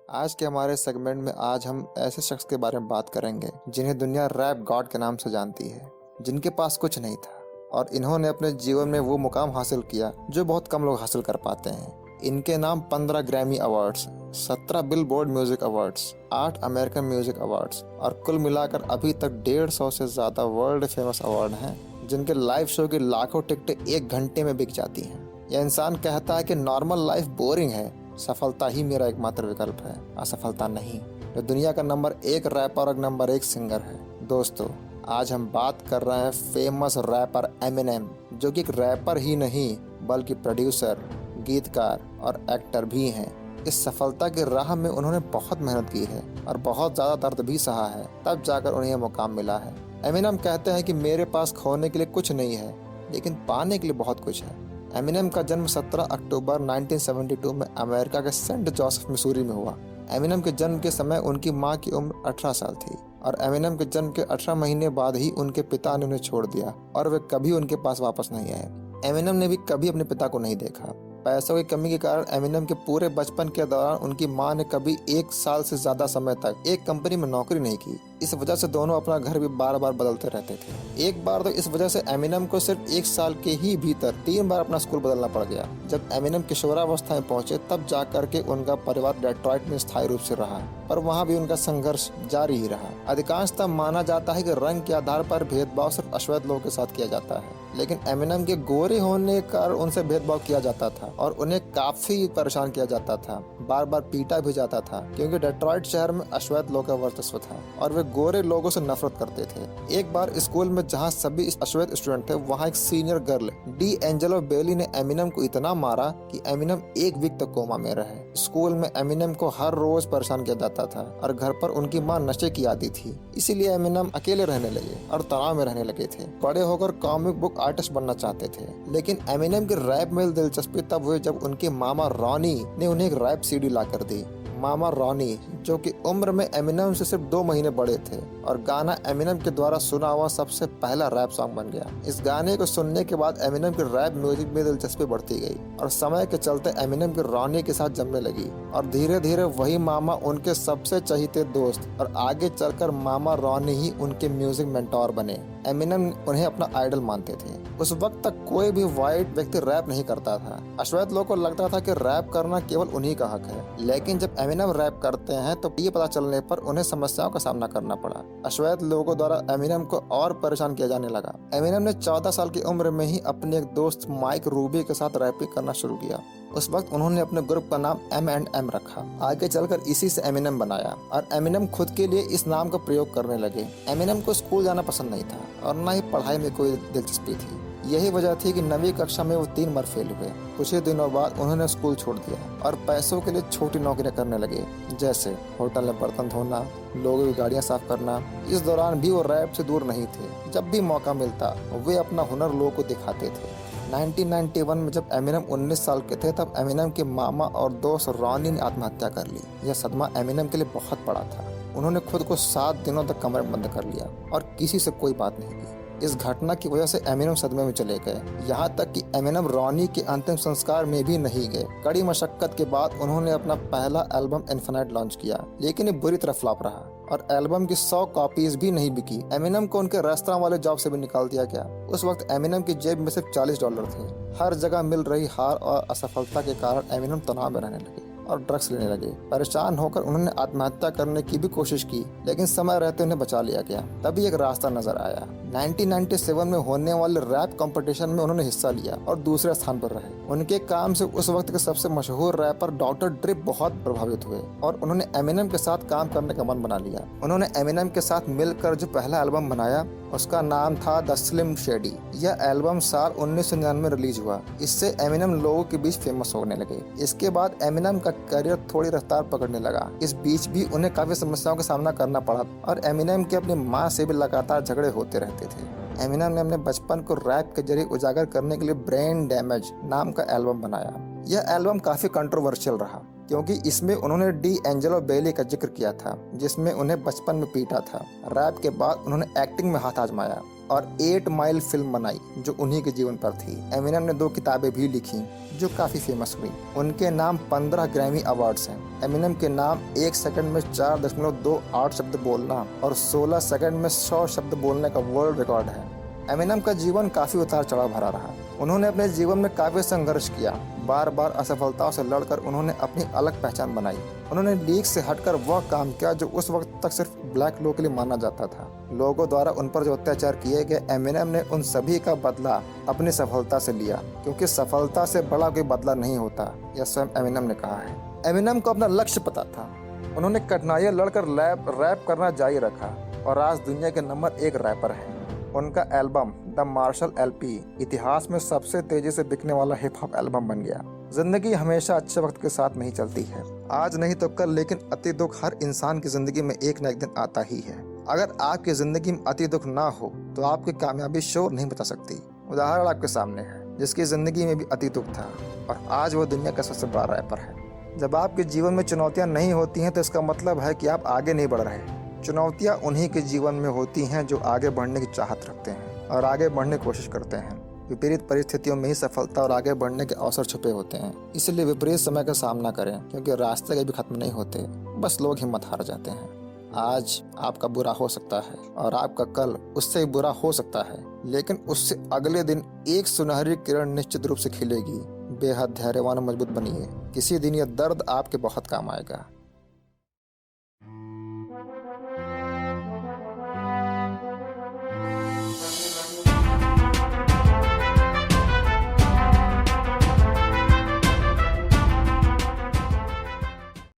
आज के हमारे सेगमेंट में आज हम ऐसे शख्स के बारे में बात करेंगे जिन्हें दुनिया रैप गॉड के नाम से जानती है, जिनके पास कुछ नहीं था और इन्होंने अपने जीवन में वो मुकाम हासिल किया जो बहुत कम लोग हासिल कर पाते हैं। इनके नाम 15 Grammy awards, 17 billboard music awards, 8 American music awards और कुल मिलाकर अभी तक 150 से ज़्यादा वर्ल्ड फेमस अवार्ड हैं, जिनके लाइव शो की लाखों टिकटें 1 घंटे में बिक जाती हैं। यह इंसान कहता है कि नॉर्मल लाइफ बोरिंग है, सफलता ही मेरा एकमात्र विकल्प है, असफलता नहीं। जो दुनिया का नंबर 1 रैपर और नंबर 1 सिंगर है। दोस्तों, आज हम बात कर रहे हैं फेमस रैपर एमिनेम, जो कि एक रैपर ही नहीं बल्कि प्रोड्यूसर, गीतकार और एक्टर भी हैं। इस सफलता की राह में उन्होंने बहुत मेहनत की है और बहुत ज़्यादा दर्द भी सहा है, तब जाकर उन्हें यह मुकाम मिला है। एमिनेम कहते हैं कि मेरे पास खोने के लिए कुछ नहीं है, लेकिन पाने के लिए बहुत कुछ है। एमिनेम का जन्म 17 अक्टूबर 1972 में अमेरिका के सेंट जोसेफ मिसूरी में हुआ। एमिनेम के जन्म के समय उनकी मां की उम्र 18 साल थी और एमिनेम के जन्म के 18 महीने बाद ही उनके पिता ने उन्हें छोड़ दिया और वे कभी उनके पास वापस नहीं आए। एमिनेम ने भी कभी अपने पिता को नहीं देखा। पैसों की कमी के कारण एमिनेम के पूरे बचपन के दौरान उनकी मां ने कभी 1 साल से ज्यादा समय तक एक कंपनी में नौकरी नहीं की। इस वजह से दोनों अपना घर भी बार बार बदलते रहते थे। एक बार तो इस वजह से एमिनेम को सिर्फ 1 साल के ही भीतर 3 बार अपना स्कूल बदलना पड़ गया। जब एमिनेम किशोरावस्था में पहुंचे तब जाकर के उनका परिवार डेट्रॉइट में स्थायी रूप से रहा, पर वहां भी उनका संघर्ष जारी ही रहा। अधिकांशतः माना जाता है कि रंग के आधार पर भेदभाव सिर्फ अश्वेत लोगों के साथ किया जाता है, लेकिन एमिनेम के गोरे होने के कारण उनसे भेदभाव किया जाता था और उन्हें काफी परेशान किया जाता था। बार बार पीटा भी जाता था क्योंकि डेट्रॉइट शहर में अश्वेत लोगों का वर्चस्व था और वे गोरे लोगों से नफरत करते थे। एक बार स्कूल में जहां सभी अश्वेत स्टूडेंट थे, वहां एक सीनियर गर्ल डी एंजेलो बेली ने एमिनेम को इतना मारा कि एमिनेम 1 वीक तक कोमा में रहे। स्कूल में एमिनेम को हर रोज परेशान किया जाता था और घर पर उनकी मां नशे की आदी थी, इसीलिए एमिनेम अकेले रहने लगे और तनाव में रहने लगे थे। बड़े होकर कॉमिक बुक आर्टिस्ट बनना चाहते थे, लेकिन एमिनेम की रैप में दिलचस्पी तब हुई जब उनके मामा रॉनी ने उन्हें एक रैप सीडी ला कर दी। मामा रॉनी, जो कि उम्र में एमिनेम से सिर्फ 2 महीने बड़े थे, और गाना एमिनेम के द्वारा सुना हुआ सबसे पहला रैप सॉन्ग बन गया। इस गाने को सुनने के बाद एमिनेम की रैप म्यूजिक में दिलचस्पी बढ़ती गई और समय के चलते एमिनेम की रॉनी के साथ जमने लगी और धीरे धीरे वही मामा उनके सबसे चहीते दोस्त और आगे चलकर मामा रॉनी ही उनके म्यूजिक मेंटोर बने। एमिनेम उन्हें अपना आइडल मानते थे। उस वक्त तक कोई भी व्हाइट व्यक्ति रैप नहीं करता था। अश्वेत लोगों को लगता था कि रैप करना केवल उन्हीं का हक है, लेकिन जब एमिनेम रैप करते हैं तो ये पता चलने पर उन्हें समस्याओं का सामना करना पड़ा। अश्वेत लोगों द्वारा एमिनेम को और परेशान किया जाने लगा। एमिनेम ने 14 साल की उम्र में ही अपने एक दोस्त माइक रूबी के साथ रैपिंग करना शुरू किया। उस वक्त उन्होंने अपने ग्रुप का नाम M&M रखा। आगे चलकर इसी से एमिनेम बनाया और एमिनेम खुद के लिए इस नाम का प्रयोग करने लगे। एमिनेम को स्कूल जाना पसंद नहीं था और न ही पढ़ाई में कोई दिलचस्पी थी। यही वजह थी कि 9वीं कक्षा में वो 3 बार फेल हुए। कुछ ही दिनों बाद उन्होंने स्कूल छोड़ दिया और पैसों के लिए छोटी नौकरियां करने लगे, जैसे होटल में बर्तन धोना, लोगों की गाड़ियां साफ करना। इस दौरान भी वो रैप से दूर नहीं थे। जब भी मौका मिलता वे अपना हुनर लोगों को दिखाते थे। 1991 में जब एमिनेम 19 साल के थे तब एमिनेम के मामा और दोस्त रॉनी ने आत्महत्या कर ली। यह सदमा एमिनेम के लिए बहुत बड़ा था। उन्होंने खुद को 7 दिनों तक कमरे में बंद कर लिया और किसी से कोई बात नहीं की। इस घटना की वजह से एमिनेम सदमे में चले गए, यहाँ तक कि एमिनेम रॉनी के अंतिम संस्कार में भी नहीं गए। कड़ी मशक्कत के बाद उन्होंने अपना पहला एल्बम इन्फिनाइट लॉन्च किया, लेकिन ये बुरी तरह फ्लॉप रहा और एल्बम की 100 कॉपीज भी नहीं बिकी। एमिनेम को उनके रेस्तरां वाले जॉब से भी निकाल दिया गया। उस वक्त एमिनेम की जेब में सिर्फ $40 थे। हर जगह मिल रही हार और असफलता के कारण एमिनेम तनाव में रहने लगे और ड्रग्स लेने लगे। परेशान होकर उन्होंने आत्महत्या करने की भी कोशिश की, लेकिन समय रहते उन्हें बचा लिया गया। तभी एक रास्ता नजर आया। 1997 में होने वाले रैप कंपटीशन में उन्होंने हिस्सा लिया और दूसरे स्थान पर रहे। उनके काम से उस वक्त के सबसे मशहूर रैपर डॉक्टर ड्रे बहुत प्रभावित हुए और उन्होंने एमिनेम के साथ काम करने का मन बना लिया। उन्होंने एमिनेम के साथ मिलकर जो पहला एल्बम बनाया उसका नाम था द स्लिम शेडी। यह एल्बम साल 1999 में रिलीज हुआ। इससे एमिनेम लोगों के बीच फेमस होने लगे। इसके बाद एमिनेम का करियर थोड़ी रफ्तार पकड़ने लगा। इस बीच भी उन्हें काफी समस्याओं का सामना करना पड़ा और एमिनेम के अपनी मां से भी लगातार झगड़े होते रहते थे। एमिनेम ने अपने बचपन को रैप के जरिए उजागर करने के लिए ब्रेन डैमेज नाम का एल्बम बनाया। यह एल्बम काफी कंट्रोवर्शियल रहा। क्योंकि इसमें उन्होंने डी एंजेलो बेली का जिक्र किया था, जिसमें उन्हें बचपन में पीटा था। रैप के बाद उन्होंने एक्टिंग में हाथ आजमाया और 8 माइल फिल्म बनाई जो उन्हीं के जीवन पर थी। एमिनेम ने 2 किताबें भी लिखी जो काफ़ी फेमस हुई। उनके नाम 15 ग्रैमी अवार्ड्स हैं। एमिनेम के नाम 1 सेकंड में 4.28 शब्द बोलना और 16 सेकंड में 100 शब्द बोलने का वर्ल्ड रिकॉर्ड है। एमिनेम का जीवन काफ़ी उतार चढ़ाव भरा रहा। उन्होंने अपने जीवन में काफ़ी संघर्ष किया। बार बार असफलताओं से लड़कर उन्होंने अपनी अलग पहचान बनाई। उन्होंने लीग से हटकर वह काम किया जो उस वक्त तक सिर्फ ब्लैक लोगों के लिए माना जाता था। लोगों द्वारा उन पर जो अत्याचार किए गए, एमिनेम ने उन सभी का बदला अपनी सफलता से लिया, क्योंकि सफलता से बड़ा कोई बदला नहीं होता, यह स्वयं एमिनेम ने कहा है। एमिनेम को अपना लक्ष्य पता था। उन्होंने कठिनाइयां लड़कर रैप करना जारी रखा और आज दुनिया के नंबर 1 रैपर हैं। उनका एल्बम द मार्शल एलपी इतिहास में सबसे तेजी से बिकने वाला हिप हॉप एल्बम बन गया। जिंदगी हमेशा अच्छे वक्त के साथ नहीं चलती है, आज नहीं तो कल, लेकिन अति दुख हर इंसान की जिंदगी में एक न एक दिन आता ही है। अगर आपकी जिंदगी में अति दुख ना हो तो आपकी कामयाबी शोर नहीं बता सकती। उदाहरण आपके सामने है, जिसकी जिंदगी में भी अति दुख था और आज वो दुनिया का सबसे बड़ा रैपर है। जब आपके जीवन में चुनौतियां नहीं होती हैं तो इसका मतलब है कि आप आगे नहीं बढ़ रहे। चुनौतियां उन्हीं के जीवन में होती हैं जो आगे बढ़ने की चाहत रखते हैं और आगे बढ़ने की कोशिश करते हैं। विपरीत परिस्थितियों में ही सफलता और आगे बढ़ने के अवसर छुपे होते हैं। इसलिए विपरीत समय का सामना करें, क्योंकि रास्ते कभी खत्म नहीं होते, बस लोग हिम्मत हार जाते हैं। आज आपका बुरा हो सकता है और आपका कल उससे भी बुरा हो सकता है, लेकिन उससे अगले दिन एक सुनहरी किरण निश्चित रूप से खिलेगी। बेहद धैर्यवान और मजबूत बनिए, किसी दिन यह दर्द आपके बहुत काम आएगा।